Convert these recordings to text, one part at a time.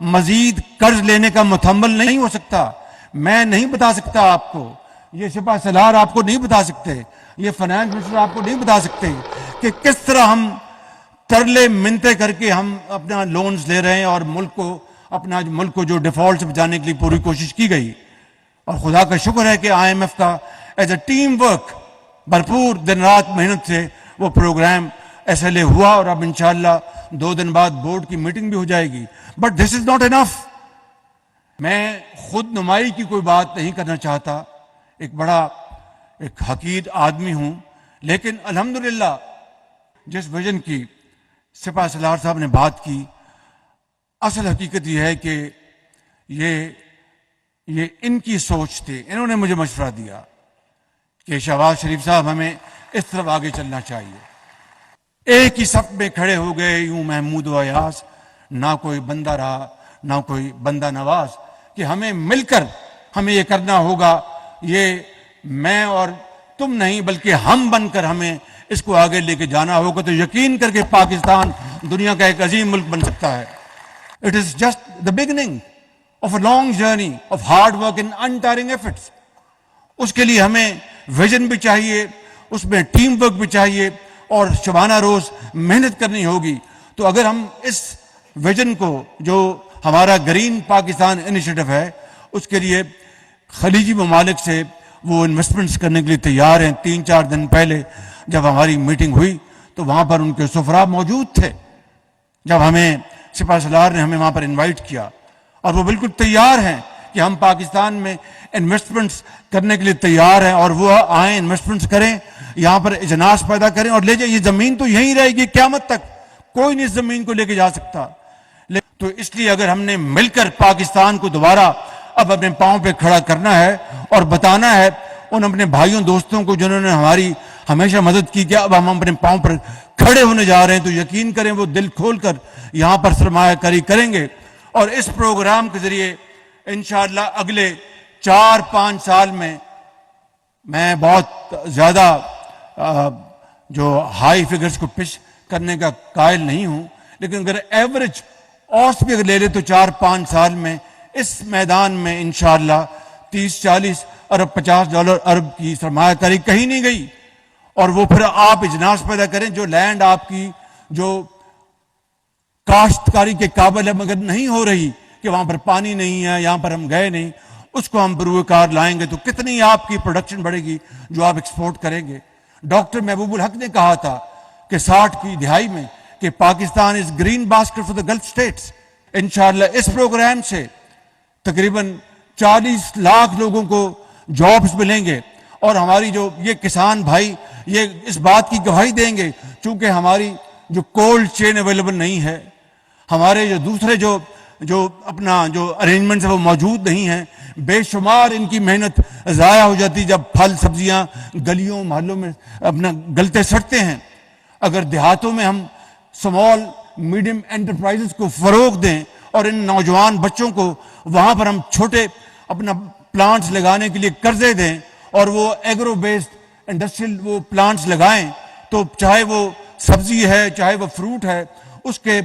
مزید قرض لینے کا متحمل نہیں ہو سکتا. میں نہیں بتا سکتا آپ کو, یہ سپاہ سالار آپ کو نہیں بتا سکتے, یہ فائنانس منسٹر آپ کو نہیں بتا سکتے کہ کس طرح ہم ترلے منتیں کر کے ہم اپنا لونز لے رہے ہیں اور ملک کو جو ڈیفالٹ سے بچانے کے لیے پوری کوشش کی گئی. اور خدا کا شکر ہے کہ آئی ایم ایف کا ایز اے ٹیم ورک بھرپور دن رات محنت سے وہ پروگرام SLA ہوا, اور اب انشاءاللہ 2 دن بعد بورڈ کی میٹنگ بھی ہو جائے گی. But this is not enough. میں خود نمائی کی کوئی بات نہیں کرنا چاہتا, ایک حقیر آدمی ہوں, لیکن الحمدللہ جس ویژن کی سپاہ سالار صاحب نے بات کی, اصل حقیقت یہ ہے کہ یہ ان کی سوچ تھی. انہوں نے مجھے مشورہ دیا کہ شہباز شریف صاحب ہمیں اس طرف آگے چلنا چاہیے. ایک ہی صف میں کھڑے ہو گئے یوں محمود و ایاز, نہ کوئی بندہ رہا نہ کوئی بندہ نواز, کہ ہمیں مل کر ہمیں یہ کرنا ہوگا. یہ میں اور تم نہیں بلکہ ہم بن کر ہمیں اس کو آگے لے کے جانا ہوگا, تو یقین کر کے پاکستان دنیا کا ایک عظیم ملک بن سکتا ہے. It is just the beginning of a long journey of hard work and untiring efforts. اس کے لیے ہمیں ویژن بھی چاہیے, اس میں ٹیم ورک بھی چاہیے, اور شبانہ روز محنت کرنی ہوگی. تو اگر ہم اس ویژن کو, جو ہمارا گرین پاکستان انیشیٹو ہے, اس کے لیے خلیجی ممالک سے وہ انویسٹمنٹس کرنے کے لیے تیار ہیں. 3-4 دن پہلے جب ہماری میٹنگ ہوئی تو وہاں پر ان کے سفراء موجود تھے. جب ہمیں سپاہ سالار نے ہمیں وہاں پر انوائٹ کیا, اور وہ بالکل تیار ہیں کہ ہم پاکستان میں انویسٹمنٹس کرنے کے لیے تیار ہیں, اور وہ آئیں انویسٹمنٹس کریں, یہاں پر اجناس پیدا کریں اور لے جائیں. یہ زمین تو یہیں رہے گی قیامت تک, کوئی نہیں اس زمین کو لے کے جا سکتا. تو اس لیے اگر ہم نے مل کر پاکستان کو دوبارہ اب اپنے پاؤں پہ کھڑا کرنا ہے اور بتانا ہے ان اپنے بھائیوں دوستوں کو جنہوں نے ہماری ہمیشہ مدد کی کہ اب ہم اپنے پاؤں پر کھڑے ہونے جا رہے ہیں, تو یقین کریں وہ دل کھول کر یہاں پر سرمایہ کاری کریں گے. اور اس پروگرام کے ذریعے انشاءاللہ اگلے 4-5 سال میں بہت زیادہ جو ہائی فگرز کو پش کرنے کا قائل نہیں ہوں, لیکن اگر ایوریج اوسط بھی اگر لے لے تو 4-5 سال میں اس میدان میں انشاءاللہ 30-40 ارب $50 ارب کی سرمایہ کاری کہیں نہیں گئی. اور وہ پھر آپ اجناس پیدا کریں, جو لینڈ آپ کی جو کاشتکاری کے قابل ہے مگر نہیں ہو رہی, کہ وہاں پر پانی نہیں ہے, یہاں پر ہم گئے نہیں, اس کو ہم بروئے کار لائیں گے تو کتنی آپ کی پروڈکشن بڑھے گی جو آپ ایکسپورٹ کریں گے. ڈاکٹر محبوب الحق نے کہا تھا کہ 60 کی دہائی میں کہ Pakistan is green basket for the Gulf states. انشاءاللہ اس پروگرام سے تقریباً 40 لاکھ لوگوں کو جابز ملیں گے, اور ہماری جو یہ کسان بھائی یہ اس بات کی گواہی دیں گے, چونکہ ہماری جو کولڈ چین اویلیبل نہیں ہے, ہمارے جو دوسرے جو اپنا جو ارینجمنٹس ہیں وہ موجود نہیں ہیں, بے شمار ان کی محنت ضائع ہو جاتی جب پھل سبزیاں گلیوں محلوں میں اپنا گلتے سڑتے ہیں. اگر دیہاتوں میں ہم سمال میڈیم انٹرپرائزز کو فروغ دیں اور ان نوجوان بچوں کو وہاں پر ہم چھوٹے اپنا پلانٹس لگانے کے لیے قرضے دیں, اور وہ ایگرو بیسڈ انڈسٹریل وہ پلانٹس لگائیں, تو چاہے وہ سبزی ہے چاہے وہ فروٹ ہے, اس کے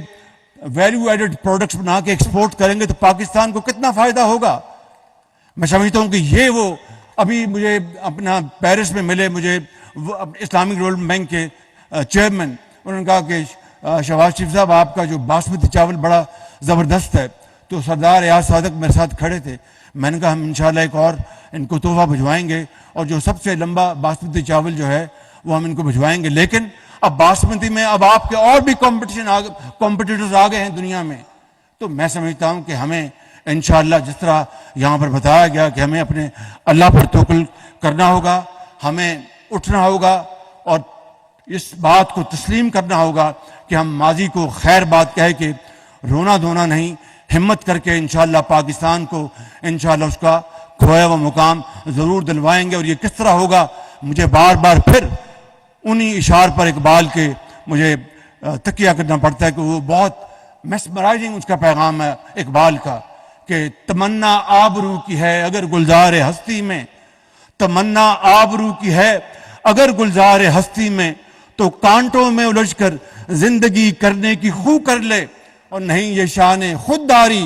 ویلیو ایڈڈ پروڈکٹس بنا کے ایکسپورٹ کریں گے تو پاکستان کو کتنا فائدہ ہوگا. میں سمجھتا ہوں کہ یہ وہ ابھی مجھے اپنا پیرس میں ملے مجھے اسلامک ڈیولپمنٹ بینک کے چیئرمین, انہوں نے کہا کہ شہباز شریف صاحب آپ کا جو باسمتی چاول بڑا زبردست ہے. تو سردار ایاز صادق میرے ساتھ کھڑے تھے, میں نے کہا ہم انشاءاللہ ایک اور ان کو تحفہ بھجوائیں گے, اور جو سب سے لمبا باسمتی چاول جو ہے وہ ہم ان کو بھجوائیں گے. لیکن اب باسمتی میں اب آپ کے اور بھی کمپٹیٹرز آ گئے ہیں دنیا میں, تو میں سمجھتا ہوں کہ ہمیں انشاءاللہ جس طرح یہاں پر بتایا گیا کہ ہمیں اپنے اللہ پر توکل کرنا ہوگا, ہمیں اٹھنا ہوگا اور اس بات کو تسلیم کرنا ہوگا کہ ہم ماضی کو خیر بات کہہ کے رونا دھونا نہیں, ہمت کر کے انشاءاللہ پاکستان کو انشاءاللہ اس کا کھویا ہوا مقام ضرور دلوائیں گے. اور یہ کس طرح ہوگا, مجھے بار بار پھر انہی اشار پر اقبال کے مجھے تکیہ کرنا پڑتا ہے کہ وہ بہت میسمرائزنگ اس کا پیغام ہے اقبال کا, کہ تمنا آبرو کی ہے اگر گلزار ہستی میں, تمنا آبرو کی ہے اگر گلزار ہستی میں, تو کانٹوں میں الجھ کر زندگی کرنے کی خو کر لے, اور نہیں یہ شان خودداری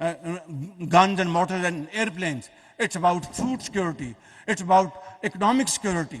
guns and mortars and airplanes, it's about food security, it's about economic security।